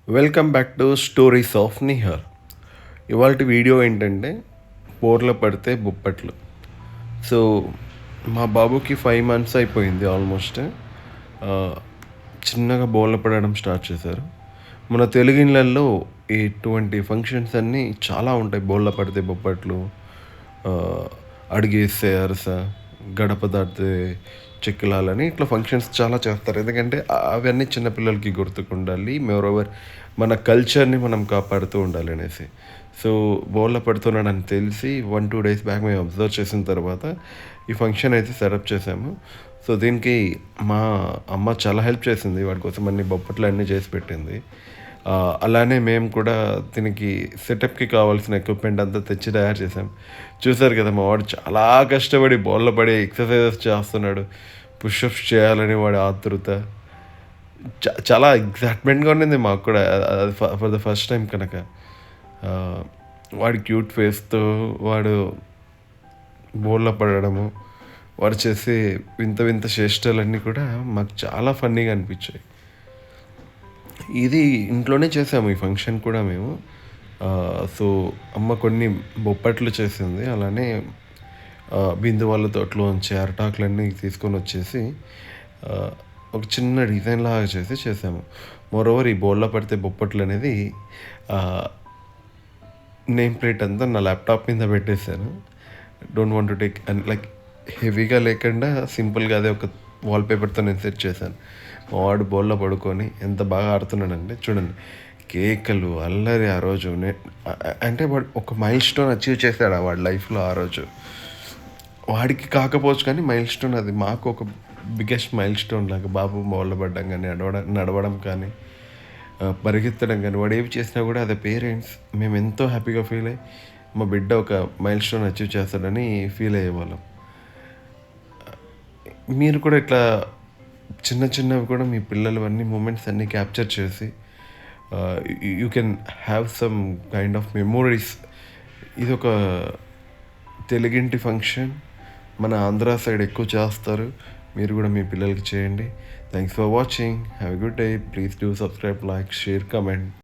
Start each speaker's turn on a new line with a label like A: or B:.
A: Welcome back to stories of Nihar. ఇవాళ video ఏంటంటే పోర్ల పడితే బొప్పట్లు. సో మా బాబుకి 5 months అయిపోయింది ఆల్మోస్ట్. చిన్నగా బోర్ల పడడం స్టార్ట్ చేశారు. మన తెలుగు ఇళ్ళల్లో ఇటువంటి ఫంక్షన్స్ అన్నీ చాలా ఉంటాయి. బోర్ల పడితే బొప్పట్లు, ఆ, అడిగేస్తే అరస, గడప దాటితే చెక్కులాలని ఇట్లా ఫంక్షన్స్ చాలా చేస్తారు. ఎందుకంటే అవన్నీ చిన్నపిల్లలకి గుర్తుకుండాలి. మోరోవర్ మన కల్చర్ని మనం కాపాడుతూ ఉండాలి అనేసి. సో బోర్ల పడుతున్నాడని తెలిసి 1-2 days బ్యాక్ మేము అబ్జర్వ్ చేసిన తర్వాత ఈ ఫంక్షన్ అయితే సెటప్ చేసాము. సో దీనికి మా అమ్మ చాలా హెల్ప్ చేసింది. వాడి కోసం అన్ని బొప్పట్లు అన్నీ చేసి పెట్టింది. అలానే మేము కూడా దీనికి సెటప్కి కావాల్సిన ఎక్విప్మెంట్ అంతా తెచ్చి తయారు చేసాం. చూసారు కదా, మా వాడు చాలా కష్టపడి బోర్ల పడి ఎక్సర్సైజెస్ చేస్తున్నాడు. పుషప్స్ చేయాలని వాడి ఆతృత చాలా ఎగ్జైట్మెంట్గా ఉండింది మాకు కూడా. ఫర్ ద ఫస్ట్ టైం కనుక వాడి క్యూట్ ఫేస్తో వాడు బోర్ల పడడము, వాడు చేసే వింత వింత చేష్టలన్నీ కూడా మాకు చాలా ఫన్నీగా అనిపించాయి. ఇది ఇంట్లోనే చేసాము ఈ ఫంక్షన్ కూడా మేము. సో అమ్మ కొన్ని బొప్పట్లు చేసింది. అలానే బిందు వాళ్ళ తోటలోంచి అరటాకులన్నీ తీసుకొని వచ్చేసి ఒక చిన్న డిజైన్ లాగా చేసాము. మోరోవర్ ఈ బోర్ల పడితే బొప్పట్లు అనేది నేమ్ ప్లేట్ అంతా నా ల్యాప్టాప్ మీద పెట్టేశాను. Don't want to take and like హెవీగా లేకుండా సింపుల్గా అదే ఒక వాల్పేపర్తో నేను సెట్ చేశాను. మా వాడు బోర్లో పడుకొని ఎంత బాగా ఆడుతున్నాడంటే చూడండి, కేకలు అల్లరి. ఆ రోజు అంటే వాడు ఒక మైల్ స్టోన్ అచీవ్ చేశాడు వాడి లైఫ్లో ఆ రోజు. వాడికి కాకపోవచ్చు కానీ మైల్ స్టోన్ అది. మాకు ఒక బిగ్గెస్ట్ మైల్ స్టోన్ లాగా బాబు బోర్ల పడ్డం కానీ, నడవడం కానీ, పరిగెత్తడం కానీ, వాడు ఏవి చేసినా కూడా అదే పేరెంట్స్ మేము ఎంతో హ్యాపీగా ఫీల్ అయ్యి మా బిడ్డ ఒక మైల్ స్టోన్ అచీవ్ చేస్తాడని ఫీల్ అయ్యేవాళ్ళం. మీరు కూడా ఇట్లా చిన్న చిన్నవి కూడా మీ పిల్లలు అన్ని మూమెంట్స్ అన్నీ క్యాప్చర్ చేసి you can have some kind of memories. ఇది ఒక తెలుగింటి ఫంక్షన్, మన ఆంధ్ర సైడ్ ఎక్కువ చేస్తారు. మీరు కూడా మీ పిల్లలకి చేయండి. Thanks for watching. Have a good day. Please do subscribe, like, share, comment.